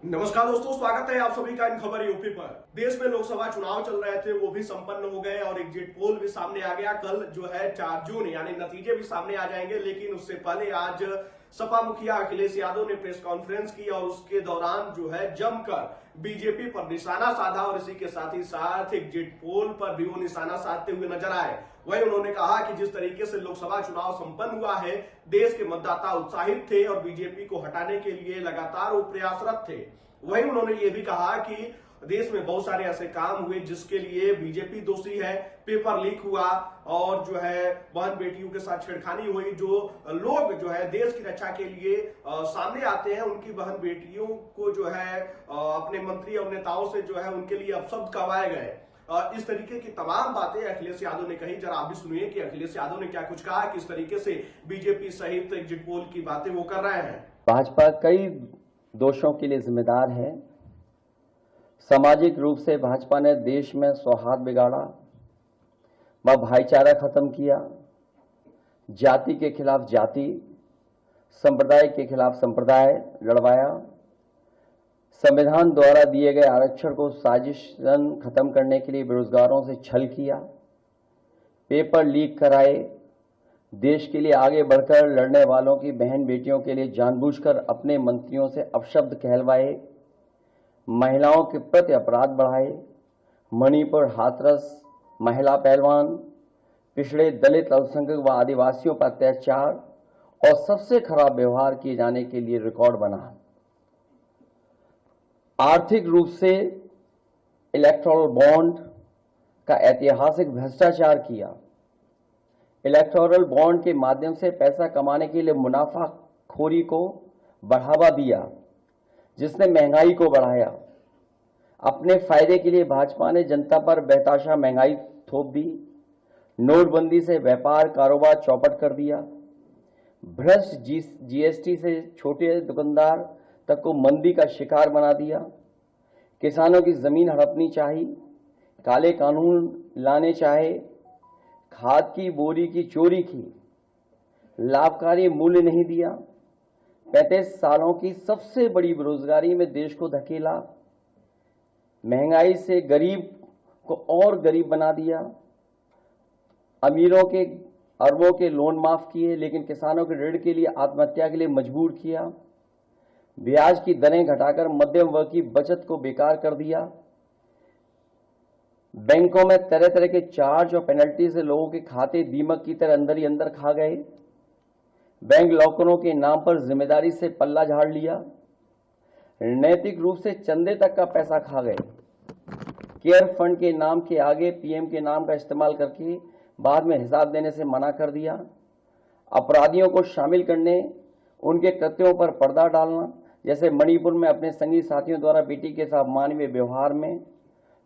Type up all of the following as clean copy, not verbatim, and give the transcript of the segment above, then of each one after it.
नमस्कार दोस्तों, स्वागत है आप सभी का इन खबर यूपी पर। देश में लोकसभा चुनाव चल रहे थे, वो भी संपन्न हो गए और एग्जिट पोल भी सामने आ गया। कल जो है 4 जून यानी नतीजे भी सामने आ जाएंगे, लेकिन उससे पहले आज सपा मुखिया अखिलेश यादव ने प्रेस कॉन्फ्रेंस की और उसके दौरान जो है जमकर बीजेपी पर निशाना साधा और इसी के साथ ही साथ एग्जिट पोल पर भी वो निशाना साधते हुए नजर आए। वहीं उन्होंने कहा कि जिस तरीके से लोकसभा चुनाव संपन्न हुआ है, देश के मतदाता उत्साहित थे और बीजेपी को हटाने के लिए लगातार वो प्रयासरत थे। वहीं उन्होंने ये भी कहा कि देश में बहुत सारे ऐसे काम हुए जिसके लिए बीजेपी दोषी है। पेपर लीक हुआ और जो है बहन बेटियों के साथ छेड़खानी हुई। जो लोग जो है देश की रक्षा के लिए सामने आते हैं, उनकी बहन बेटियों को जो है अपने मंत्री और नेताओं से जो है उनके लिए अपशब्द करवाए गए। इस तरीके की तमाम बातें अखिलेश यादव ने कही। जरा आप भी सुनिए कि अखिलेश यादव ने क्या कुछ कहा, किस तरीके से बीजेपी सहित एग्जिट पोल की बातें वो कर रहे हैं। भाजपा कई दोषों के लिए जिम्मेदार है। सामाजिक रूप से भाजपा ने देश में सौहार्द बिगाड़ा, व भाईचारा खत्म किया, जाति के खिलाफ जाति, संप्रदाय के खिलाफ संप्रदाय लड़वाया, संविधान द्वारा दिए गए आरक्षण को साजिशन खत्म करने के लिए बेरोजगारों से छल किया, पेपर लीक कराए, देश के लिए आगे बढ़कर लड़ने वालों की बहन बेटियों के लिए जानबूझकर अपने मंत्रियों से अपशब्द कहलवाए, महिलाओं के प्रति अपराध बढ़ाए, मणिपुर हाथरस महिला पहलवान, पिछड़े दलित अल्पसंख्यक व आदिवासियों पर अत्याचार और सबसे खराब व्यवहार किए जाने के लिए रिकॉर्ड बना। आर्थिक रूप से इलेक्टोरल बॉन्ड का ऐतिहासिक भ्रष्टाचार किया। इलेक्टोरल बॉन्ड के माध्यम से पैसा कमाने के लिए मुनाफाखोरी को बढ़ावा दिया, जिसने महंगाई को बढ़ाया। अपने फायदे के लिए भाजपा ने जनता पर बेतहाशा महंगाई थोप दी। नोटबंदी से व्यापार कारोबार चौपट कर दिया। भ्रष्ट जीएसटी से छोटे दुकानदार तक को मंदी का शिकार बना दिया। किसानों की जमीन हड़पनी चाहिए, काले कानून लाने चाहे, खाद की बोरी की चोरी की, लाभकारी मूल्य नहीं दिया, 35 सालों की सबसे बड़ी बेरोजगारी में देश को धकेला, महंगाई से गरीब को और गरीब बना दिया, अमीरों के अरबों के लोन माफ किए लेकिन किसानों के ऋण के लिए आत्महत्या के लिए मजबूर किया, ब्याज की दरें घटाकर मध्यम वर्ग की बचत को बेकार कर दिया, बैंकों में तरह तरह के चार्ज और पेनल्टी से लोगों के खाते दीमक की तरह अंदर ही अंदर खा गए, बैंक लॉकरों के नाम पर जिम्मेदारी से पल्ला झाड़ लिया, नैतिक रूप से चंदे तक का पैसा खा गए, केयर फंड के नाम के आगे पीएम के नाम का इस्तेमाल करके बाद में हिसाब देने से मना कर दिया, अपराधियों को शामिल करने, उनके कृत्यों पर पर्दा डालना, जैसे मणिपुर में अपने संगी साथियों द्वारा बेटी के साथ मानवीय व्यवहार में,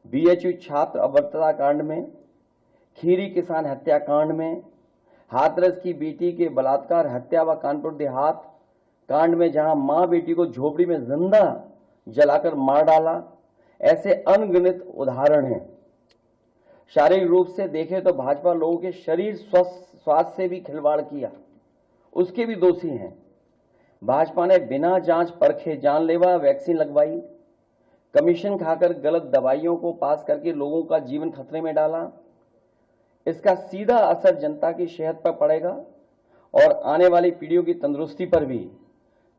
बीएचयू छात्र अभद्रता कांड में, खीरी किसान हत्याकांड में, हाथरस की बेटी के बलात्कार हत्या व कानपुर देहात कांड में जहां मां बेटी को झोपड़ी में जिंदा जलाकर मार डाला। ऐसे अनगिनत उदाहरण हैं। शारीरिक रूप से देखें तो भाजपा लोगों के शरीर स्वास्थ्य से भी खिलवाड़ किया, उसके भी दोषी हैं। भाजपा ने बिना जांच परखे जानलेवा वैक्सीन लगवाई, कमीशन खाकर गलत दवाइयों को पास करके लोगों का जीवन खतरे में डाला। इसका सीधा असर जनता की सेहत पर पड़ेगा और आने वाली पीढ़ियों की तंदुरुस्ती पर भी।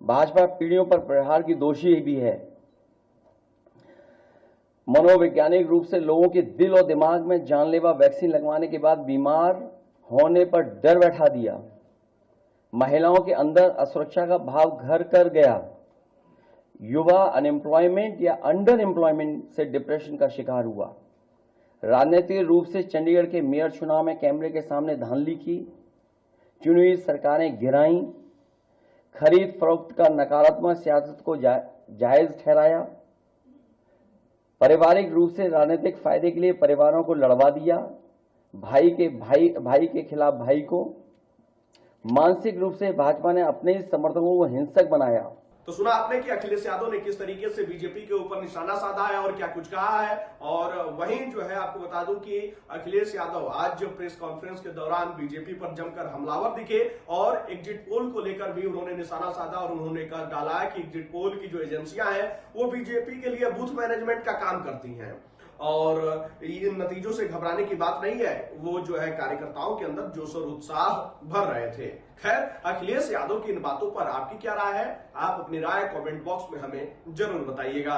भाजपा पीढ़ियों पर प्रहार की दोषी भी है। मनोवैज्ञानिक रूप से लोगों के दिल और दिमाग में जानलेवा वैक्सीन लगवाने के बाद बीमार होने पर डर बैठा दिया। महिलाओं के अंदर असुरक्षा का भाव घर कर गया। युवा अनएम्प्लॉयमेंट या अंडर एम्प्लॉयमेंट से डिप्रेशन का शिकार हुआ। राजनीतिक रूप से चंडीगढ़ के मेयर चुनाव में कैमरे के सामने धांधली की, चुनी हुई सरकारें गिराईं, खरीद फरोख्त का नकारात्मक सियासत को जायज ठहराया, पारिवारिक रूप से राजनीतिक फायदे के लिए परिवारों को लड़वा दिया, भाई के खिलाफ भाई को। मानसिक रूप से भाजपा ने अपने ही समर्थकों को हिंसक बनाया। तो सुना आपने कि अखिलेश यादव ने किस तरीके से बीजेपी के ऊपर निशाना साधा है और क्या कुछ कहा है। और वहीं जो है आपको बता दूं कि अखिलेश यादव आज प्रेस कॉन्फ्रेंस के दौरान बीजेपी पर जमकर हमलावर दिखे और एग्जिट पोल को लेकर भी उन्होंने निशाना साधा और उन्होंने कहा डाला कि एग्जिट पोल की जो एजेंसियां हैं वो बीजेपी के लिए बूथ मैनेजमेंट का काम करती हैं और इन नतीजों से घबराने की बात नहीं है। वो जो है कार्यकर्ताओं के अंदर जोश और उत्साह भर रहे थे। खैर, अखिलेश यादव की इन बातों पर आपकी क्या राय है? आप अपनी राय कमेंट बॉक्स में हमें जरूर बताइएगा।